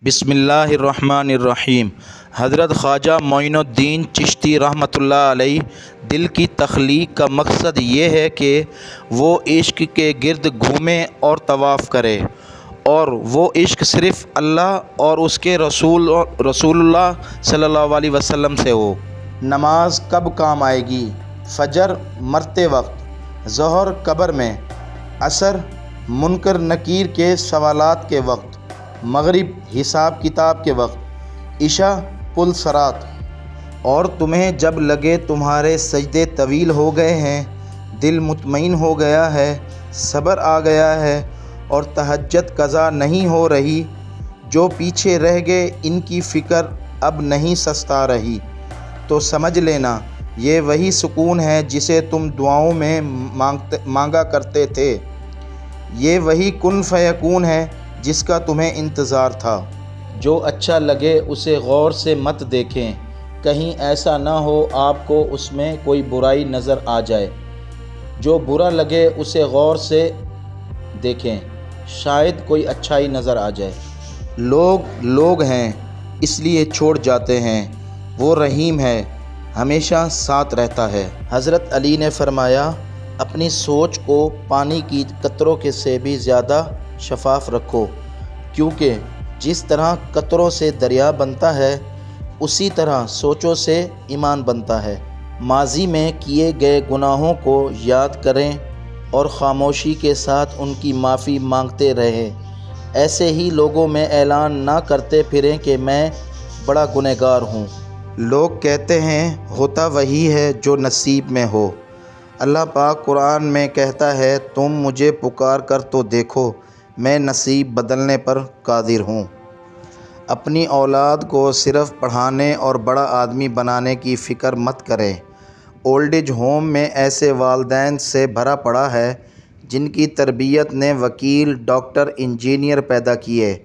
بسم اللہ الرحمن الرحیم۔ حضرت خواجہ معین الدین چشتی رحمۃ اللہ علیہ دل کی تخلیق کا مقصد یہ ہے کہ وہ عشق کے گرد گھومے اور طواف کرے، اور وہ عشق صرف اللہ اور اس کے رسول اللہ صلی اللہ علیہ وسلم سے ہو۔ نماز کب کام آئے گی؟ فجر مرتے وقت، ظہر قبر میں، عصر منکر نکیر کے سوالات کے وقت، مغرب حساب کتاب کے وقت، عشاء پل صراط۔ اور تمہیں جب لگے تمہارے سجدے طویل ہو گئے ہیں، دل مطمئن ہو گیا ہے، صبر آ گیا ہے اور تہجد قضا نہیں ہو رہی، جو پیچھے رہ گئے ان کی فکر اب نہیں سستا رہی، تو سمجھ لینا یہ وہی سکون ہے جسے تم دعاؤں میں مانگا کرتے تھے، یہ وہی کن فیکون ہے جس کا تمہیں انتظار تھا۔ جو اچھا لگے اسے غور سے مت دیکھیں، کہیں ایسا نہ ہو آپ کو اس میں کوئی برائی نظر آ جائے، جو برا لگے اسے غور سے دیکھیں، شاید کوئی اچھائی نظر آ جائے۔ لوگ ہیں اس لیے چھوڑ جاتے ہیں، وہ رحیم ہے، ہمیشہ ساتھ رہتا ہے۔ حضرت علی نے فرمایا، اپنی سوچ کو پانی کی قطروں کے سے بھی زیادہ شفاف رکھو، کیونکہ جس طرح قطروں سے دریا بنتا ہے اسی طرح سوچوں سے ایمان بنتا ہے۔ ماضی میں کیے گئے گناہوں کو یاد کریں اور خاموشی کے ساتھ ان کی معافی مانگتے رہیں، ایسے ہی لوگوں میں اعلان نہ کرتے پھریں کہ میں بڑا گنہگار ہوں۔ لوگ کہتے ہیں ہوتا وہی ہے جو نصیب میں ہو۔ اللہ پاک قرآن میں کہتا ہے، تم مجھے پکار کر تو دیکھو، میں نصیب بدلنے پر قادر ہوں۔ اپنی اولاد کو صرف پڑھانے اور بڑا آدمی بنانے کی فکر مت کریں۔ اولڈ ایج ہوم میں ایسے والدین سے بھرا پڑا ہے جن کی تربیت نے وکیل، ڈاکٹر، انجینئر پیدا کیے،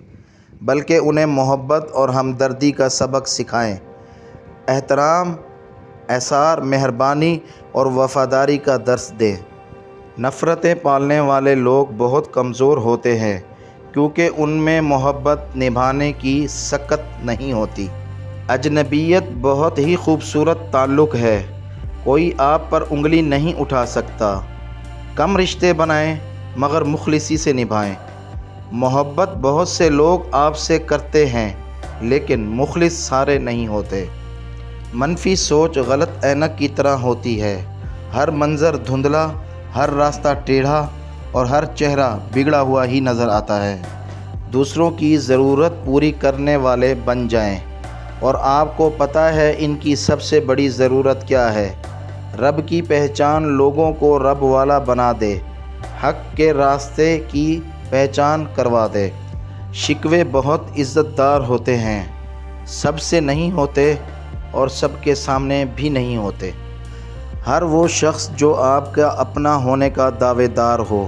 بلکہ انہیں محبت اور ہمدردی کا سبق سکھائیں، احترام، ایثار، مہربانی اور وفاداری کا درس دیں۔ نفرتیں پالنے والے لوگ بہت کمزور ہوتے ہیں، کیونکہ ان میں محبت نبھانے کی سکت نہیں ہوتی۔ اجنبیت بہت ہی خوبصورت تعلق ہے، کوئی آپ پر انگلی نہیں اٹھا سکتا۔ کم رشتے بنائیں مگر مخلصی سے نبھائیں۔ محبت بہت سے لوگ آپ سے کرتے ہیں، لیکن مخلص سارے نہیں ہوتے۔ منفی سوچ غلط اینک کی طرح ہوتی ہے، ہر منظر دھندلا، ہر راستہ ٹیڑھا اور ہر چہرہ بگڑا ہوا ہی نظر آتا ہے۔ دوسروں کی ضرورت پوری کرنے والے بن جائیں، اور آپ کو پتہ ہے ان کی سب سے بڑی ضرورت کیا ہے۔ رب کی پہچان لوگوں کو رب والا بنا دے، حق کے راستے کی پہچان کروا دے۔ شکوے بہت عزت دار ہوتے ہیں، سب سے نہیں ہوتے اور سب کے سامنے بھی نہیں ہوتے۔ ہر وہ شخص جو آپ کا اپنا ہونے کا دعوے دار ہو،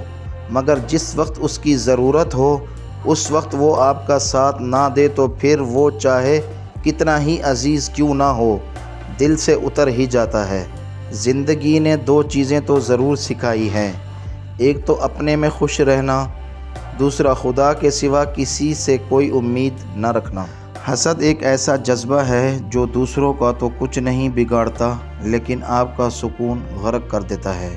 مگر جس وقت اس کی ضرورت ہو اس وقت وہ آپ کا ساتھ نہ دے تو پھر وہ چاہے کتنا ہی عزیز کیوں نہ ہو، دل سے اتر ہی جاتا ہے۔ زندگی نے دو چیزیں تو ضرور سکھائی ہیں، ایک تو اپنے میں خوش رہنا، دوسرا خدا کے سوا کسی سے کوئی امید نہ رکھنا۔ حسد ایک ایسا جذبہ ہے جو دوسروں کا تو کچھ نہیں بگاڑتا لیکن آپ کا سکون غرق کر دیتا ہے،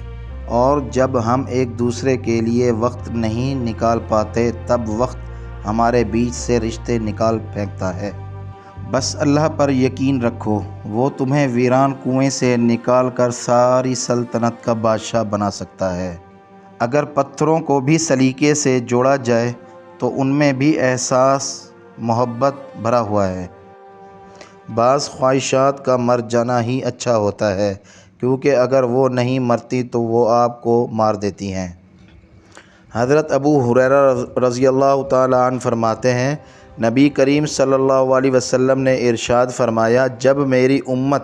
اور جب ہم ایک دوسرے کے لیے وقت نہیں نکال پاتے تب وقت ہمارے بیچ سے رشتے نکال پھینکتا ہے۔ بس اللہ پر یقین رکھو، وہ تمہیں ویران کنویں سے نکال کر ساری سلطنت کا بادشاہ بنا سکتا ہے۔ اگر پتھروں کو بھی سلیقے سے جوڑا جائے تو ان میں بھی احساس محبت بھرا ہوا ہے۔ بعض خواہشات کا مر جانا ہی اچھا ہوتا ہے، کیونکہ اگر وہ نہیں مرتی تو وہ آپ کو مار دیتی ہیں۔ حضرت ابو ہریرہ رضی اللہ تعالیٰ عنہ فرماتے ہیں، نبی کریم صلی اللہ علیہ وسلم نے ارشاد فرمایا، جب میری امت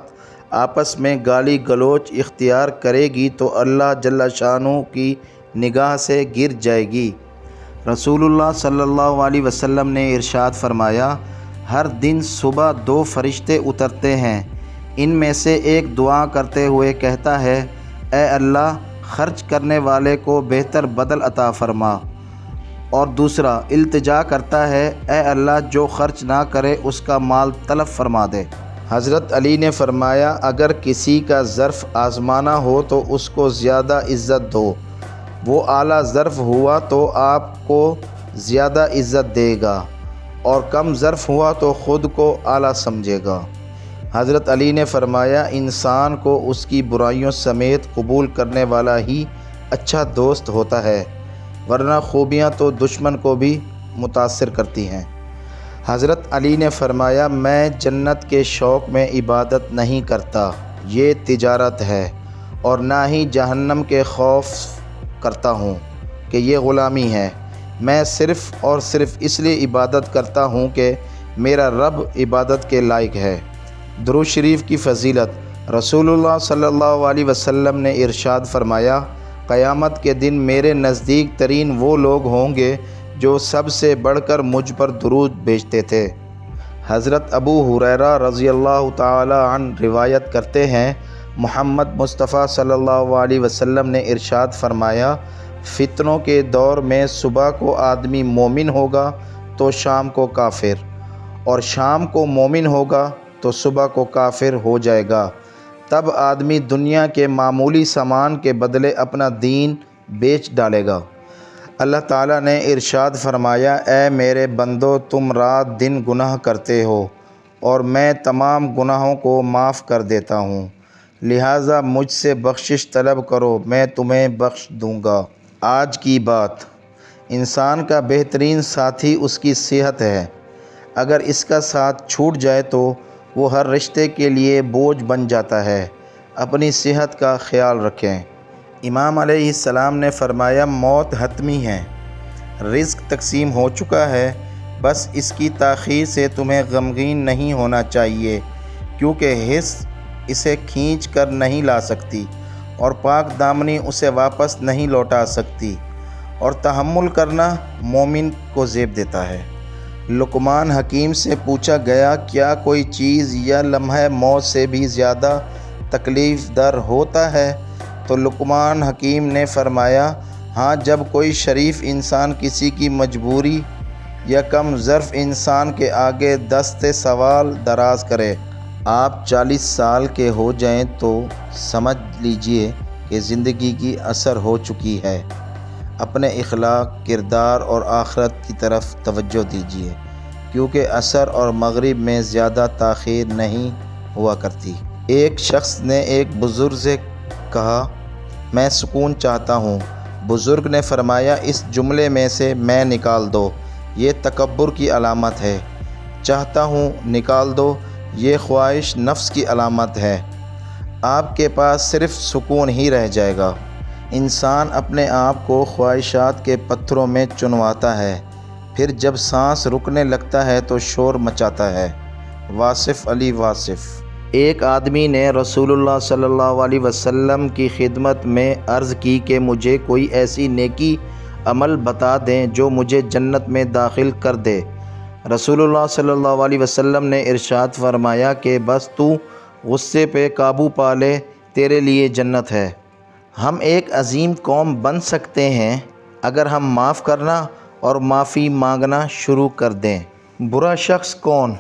آپس میں گالی گلوچ اختیار کرے گی تو اللہ جل شانہ کی نگاہ سے گر جائے گی۔ رسول اللہ صلی اللہ علیہ وسلم نے ارشاد فرمایا، ہر دن صبح دو فرشتے اترتے ہیں، ان میں سے ایک دعا کرتے ہوئے کہتا ہے، اے اللہ خرچ کرنے والے کو بہتر بدل عطا فرما، اور دوسرا التجا کرتا ہے اے اللہ جو خرچ نہ کرے اس کا مال تلف فرما دے۔ حضرت علی نے فرمایا اگر کسی کا ظرف آزمانا ہو تو اس کو زیادہ عزت دو، وہ اعلیٰ ظرف ہوا تو آپ کو زیادہ عزت دے گا اور کم ظرف ہوا تو خود کو اعلیٰ سمجھے گا۔ حضرت علی نے فرمایا انسان کو اس کی برائیوں سمیت قبول کرنے والا ہی اچھا دوست ہوتا ہے، ورنہ خوبیاں تو دشمن کو بھی متاثر کرتی ہیں۔ حضرت علی نے فرمایا میں جنت کے شوق میں عبادت نہیں کرتا، یہ تجارت ہے، اور نہ ہی جہنم کے خوف کرتا ہوں کہ یہ غلامی ہے۔ میں صرف اور صرف اس لیے عبادت کرتا ہوں کہ میرا رب عبادت کے لائق ہے۔ درود شریف کی فضیلت۔ رسول اللہ صلی اللہ علیہ وسلم نے ارشاد فرمایا قیامت کے دن میرے نزدیک ترین وہ لوگ ہوں گے جو سب سے بڑھ کر مجھ پر درود بھیجتے تھے۔ حضرت ابو ہریرہ رضی اللہ تعالی عنہ روایت کرتے ہیں محمد مصطفیٰ صلی اللہ علیہ وسلم نے ارشاد فرمایا فتنوں کے دور میں صبح کو آدمی مومن ہوگا تو شام کو کافر، اور شام کو مومن ہوگا تو صبح کو کافر ہو جائے گا۔ تب آدمی دنیا کے معمولی سامان کے بدلے اپنا دین بیچ ڈالے گا۔ اللہ تعالیٰ نے ارشاد فرمایا اے میرے بندو تم رات دن گناہ کرتے ہو اور میں تمام گناہوں کو معاف کر دیتا ہوں، لہٰذا مجھ سے بخشش طلب کرو میں تمہیں بخش دوں گا۔ آج کی بات۔ انسان کا بہترین ساتھی اس کی صحت ہے، اگر اس کا ساتھ چھوٹ جائے تو وہ ہر رشتے کے لیے بوجھ بن جاتا ہے۔ اپنی صحت کا خیال رکھیں۔ امام علیہ السلام نے فرمایا موت حتمی ہے، رزق تقسیم ہو چکا ہے، بس اس کی تاخیر سے تمہیں غمگین نہیں ہونا چاہیے، کیونکہ حرص اسے کھینچ کر نہیں لا سکتی اور پاک دامنی اسے واپس نہیں لوٹا سکتی، اور تحمل کرنا مومن کو زیب دیتا ہے۔ لقمان حکیم سے پوچھا گیا کیا کوئی چیز یا لمحہ موت سے بھی زیادہ تکلیف دہ ہوتا ہے؟ تو لقمان حکیم نے فرمایا ہاں، جب کوئی شریف انسان کسی کی مجبوری یا کم ظرف انسان کے آگے دست سوال دراز کرے۔ آپ 40 سال کے ہو جائیں تو سمجھ لیجئے کہ زندگی کی اثر ہو چکی ہے۔ اپنے اخلاق، کردار اور آخرت کی طرف توجہ دیجیے، کیونکہ عصر اور مغرب میں زیادہ تاخیر نہیں ہوا کرتی۔ ایک شخص نے ایک بزرگ سے کہا میں سکون چاہتا ہوں۔ بزرگ نے فرمایا اس جملے میں سے میں نکال دو، یہ تکبر کی علامت ہے۔ چاہتا ہوں نکال دو، یہ خواہش نفس کی علامت ہے۔ آپ کے پاس صرف سکون ہی رہ جائے گا۔ انسان اپنے آپ کو خواہشات کے پتھروں میں چنواتا ہے، پھر جب سانس رکنے لگتا ہے تو شور مچاتا ہے۔ واصف علی واصف۔ ایک آدمی نے رسول اللہ صلی اللہ علیہ وسلم کی خدمت میں عرض کی کہ مجھے کوئی ایسی نیکی عمل بتا دیں جو مجھے جنت میں داخل کر دے۔ رسول اللہ صلی اللہ علیہ وسلم نے ارشاد فرمایا کہ بس تو غصے پہ قابو پا لے، تیرے لیے جنت ہے۔ ہم ایک عظیم قوم بن سکتے ہیں اگر ہم معاف کرنا اور معافی مانگنا شروع کر دیں۔ برا شخص کون؟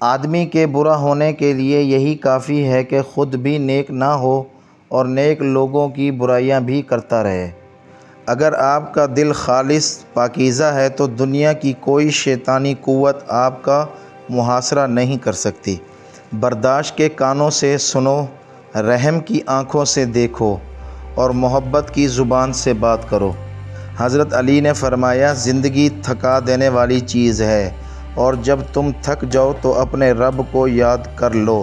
آدمی کے برا ہونے کے لیے یہی کافی ہے کہ خود بھی نیک نہ ہو اور نیک لوگوں کی برائیاں بھی کرتا رہے۔ اگر آپ کا دل خالص پاکیزہ ہے تو دنیا کی کوئی شیطانی قوت آپ کا محاصرہ نہیں کر سکتی۔ برداشت کے کانوں سے سنو، رحم کی آنکھوں سے دیکھو اور محبت کی زبان سے بات کرو۔ حضرت علی نے فرمایا زندگی تھکا دینے والی چیز ہے، اور جب تم تھک جاؤ تو اپنے رب کو یاد کر لو،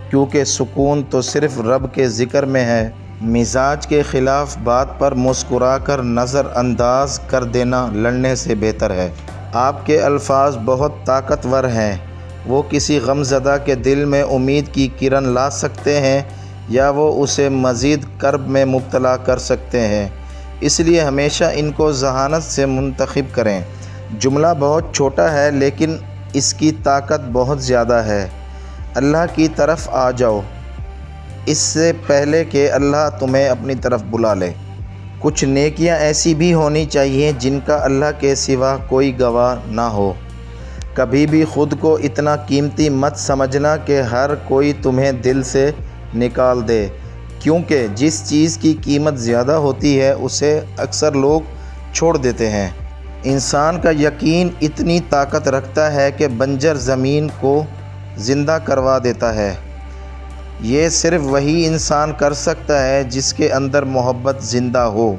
کیونکہ سکون تو صرف رب کے ذکر میں ہے۔ مزاج کے خلاف بات پر مسکرا کر نظر انداز کر دینا لڑنے سے بہتر ہے۔ آپ کے الفاظ بہت طاقتور ہیں، وہ کسی غمزدہ کے دل میں امید کی کرن لا سکتے ہیں یا وہ اسے مزید کرب میں مبتلا کر سکتے ہیں، اس لیے ہمیشہ ان کو ذہانت سے منتخب کریں۔ جملہ بہت چھوٹا ہے لیکن اس کی طاقت بہت زیادہ ہے۔ اللہ کی طرف آ جاؤ، اس سے پہلے کہ اللہ تمہیں اپنی طرف بلا لے۔ کچھ نیکیاں ایسی بھی ہونی چاہیے جن کا اللہ کے سوا کوئی گواہ نہ ہو۔ کبھی بھی خود کو اتنا قیمتی مت سمجھنا کہ ہر کوئی تمہیں دل سے نکال دے، کیونکہ جس چیز کی قیمت زیادہ ہوتی ہے اسے اکثر لوگ چھوڑ دیتے ہیں۔ انسان کا یقین اتنی طاقت رکھتا ہے کہ بنجر زمین کو زندہ کروا دیتا ہے۔ یہ صرف وہی انسان کر سکتا ہے جس کے اندر محبت زندہ ہو۔